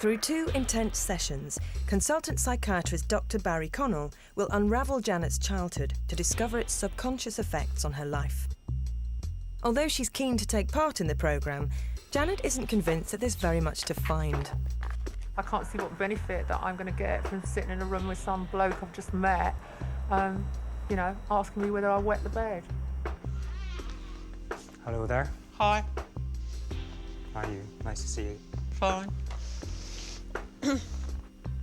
Through 2 intense sessions, consultant psychiatrist Dr. Barry Connell will unravel Janet's childhood to discover its subconscious effects on her life. Although she's keen to take part in the programme, Janet isn't convinced that there's very much to find. I can't see what benefit that I'm going to get from sitting in a room with some bloke I've just met, you know, asking me whether I wet the bed. Hello there. Hi. How are you? Nice to see you. Fine.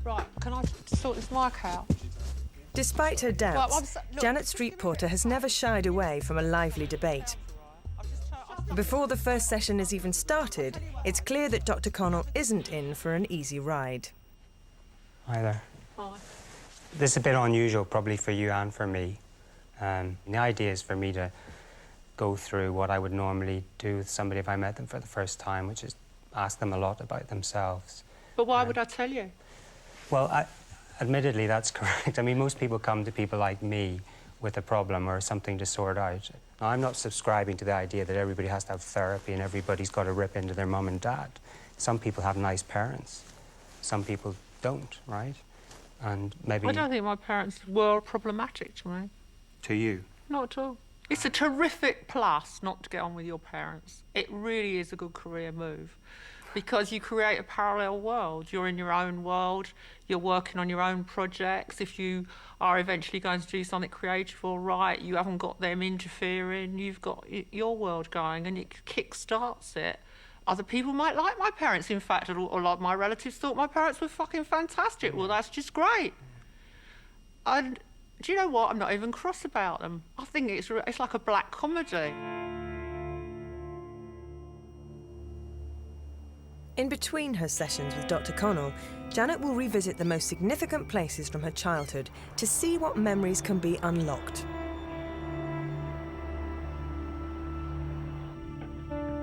Right, can I sort this mic out? Despite her doubts, look, Janet Street Porter has never shied away from a lively debate. Before the first session is even started, it's clear that Dr. Connell isn't in for an easy ride. Hi there. Hi. This is a bit unusual, probably for you and for me. The idea is for me to go through what I would normally do with somebody if I met them for the first time, which is ask them a lot about themselves. But why would I tell you? Well, admittedly, that's correct. I mean, most people come to people like me with a problem or something to sort out. Now, I'm not subscribing to the idea that everybody has to have therapy and everybody's got to rip into their mum and dad. Some people have nice parents. Some people don't, right? And maybe... I don't think my parents were problematic to me. To you? Not at all. It's a terrific plus not to get on with your parents. It really is a good career move because you create a parallel world. You're in your own world, you're working on your own projects. If you are eventually going to do something creative or right, you haven't got them interfering, you've got your world going and it kick-starts it. Other people might like my parents. In fact, a lot of my relatives thought my parents were fucking fantastic. Well, that's just great. And do you know what? I'm not even cross about them. I think it's like a black comedy. In between her sessions with Dr. Connell, Janet will revisit the most significant places from her childhood to see what memories can be unlocked.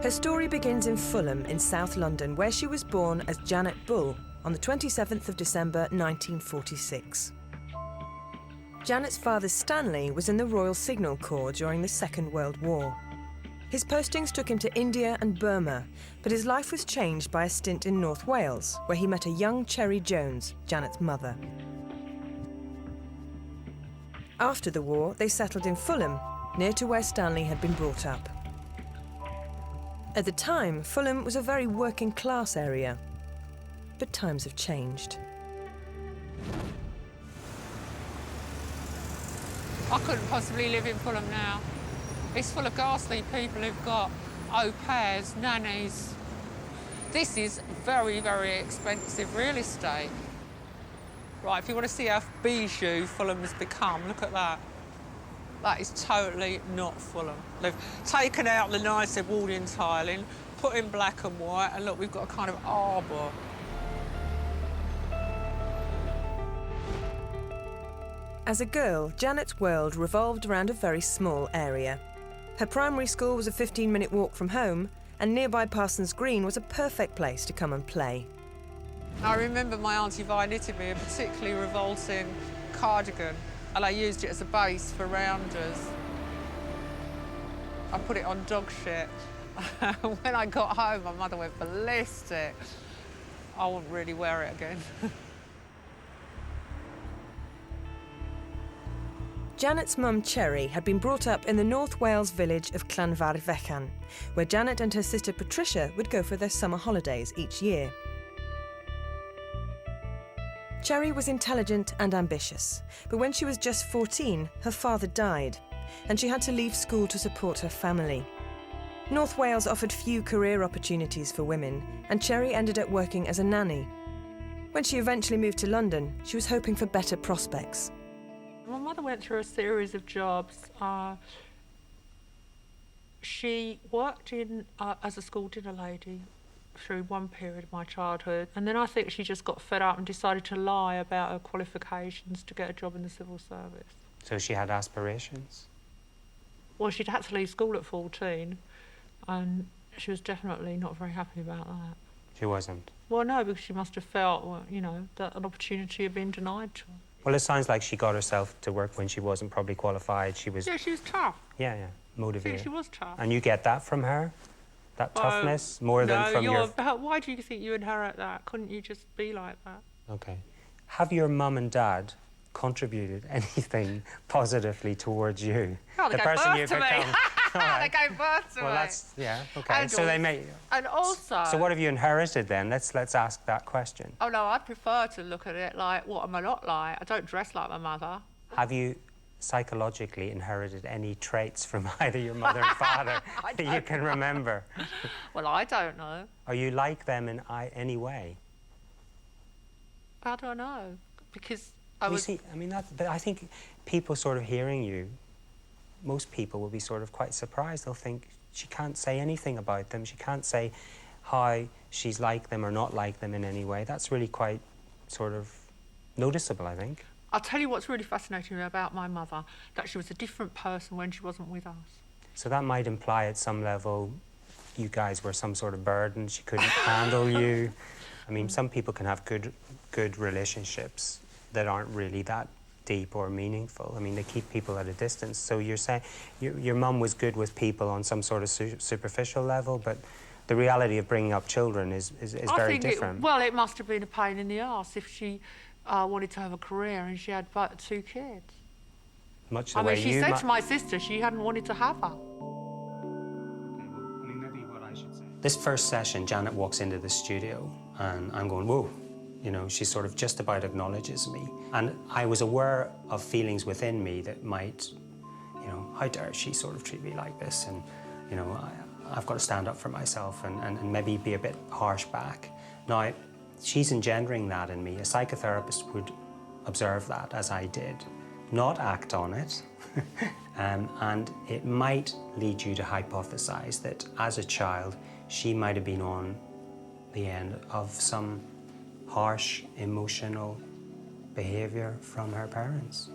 Her story begins in Fulham in South London, where she was born as Janet Bull on the 27th of December 1946. Janet's father, Stanley, was in the Royal Signal Corps during the Second World War. His postings took him to India and Burma, but his life was changed by a stint in North Wales, where he met a young Cherry Jones, Janet's mother. After the war, they settled in Fulham, near to where Stanley had been brought up. At the time, Fulham was a very working-class area, but times have changed. I couldn't possibly live in Fulham now. It's full of ghastly people who've got au pairs, nannies. This is very, very expensive real estate. Right, if you want to see how bijou Fulham has become, look at that. That is totally not Fulham. They've taken out the nice Edwardian tiling, put in black and white, and look, we've got a kind of arbour. As a girl, Janet's world revolved around a very small area. Her primary school was a 15-minute walk from home, and nearby Parsons Green was a perfect place to come and play. I remember my Auntie Vi knitted me a particularly revolting cardigan, and I used it as a base for rounders. I put it on dog shit. When I got home, my mother went ballistic. I wouldn't really wear it again. Janet's mum, Cherry, had been brought up in the North Wales village of Llanfairfechan, where Janet and her sister Patricia would go for their summer holidays each year. Cherry was intelligent and ambitious, but when she was just 14, her father died, and she had to leave school to support her family. North Wales offered few career opportunities for women, and Cherry ended up working as a nanny. When she eventually moved to London, she was hoping for better prospects. My mother went through a series of jobs. She worked as a school dinner lady through one period of my childhood, and then I think she just got fed up and decided to lie about her qualifications to get a job in the civil service. So she had aspirations? Well, she'd had to leave school at 14, and she was definitely not very happy about that. She wasn't? Well, no, because she must have felt, well, you know, that an opportunity had been denied to her. Well, it sounds like she got herself to work when she wasn't probably qualified. She was... Yeah, she was tough. Yeah, motivated. I think she was tough. And you get that from her? That Well, toughness more than from your... Why do you think you inherit that? Couldn't you just be like that? Okay. Have your mum and dad contributed anything positively towards you? Oh, they the gave person birth you've to me. become. All They right. gave birth to Well, me. that's yeah. Okay. And So they may. And also... So what have you inherited then? Let's ask that question. Oh, no, I prefer to look at it like, what am I not like? I don't dress like my mother. Have you psychologically inherited any traits from either your mother and father that you can remember? Well, I don't know. Are you like them in any way? I don't know. Because You see, I mean, but I think people sort of hearing you, most people will be sort of quite surprised. They'll think she can't say anything about them. She can't say how she's like them or not like them in any way. That's really quite sort of noticeable, I think. I'll tell you what's really fascinating about my mother, that she was a different person when she wasn't with us. So that might imply at some level you guys were some sort of burden. She couldn't handle you. I mean, some people can have good relationships that aren't really that deep or meaningful. I mean, they keep people at a distance. So you're saying your mum was good with people on some sort of superficial level, but the reality of bringing up children is very different. Well, it must have been a pain in the arse if she wanted to have a career and she had but 2 kids. Much the I way mean, she you said to my sister she hadn't wanted to have her. This first session, Janet walks into the studio and I'm going, whoa. You know, she sort of just about acknowledges me. And I was aware of feelings within me that might, you know, how dare she sort of treat me like this? And, you know, I've got to stand up for myself and maybe be a bit harsh back. Now, she's engendering that in me. A psychotherapist would observe that, as I did, not act on it. And it might lead you to hypothesize that as a child, she might have been on the end of some harsh, emotional behaviour from her parents.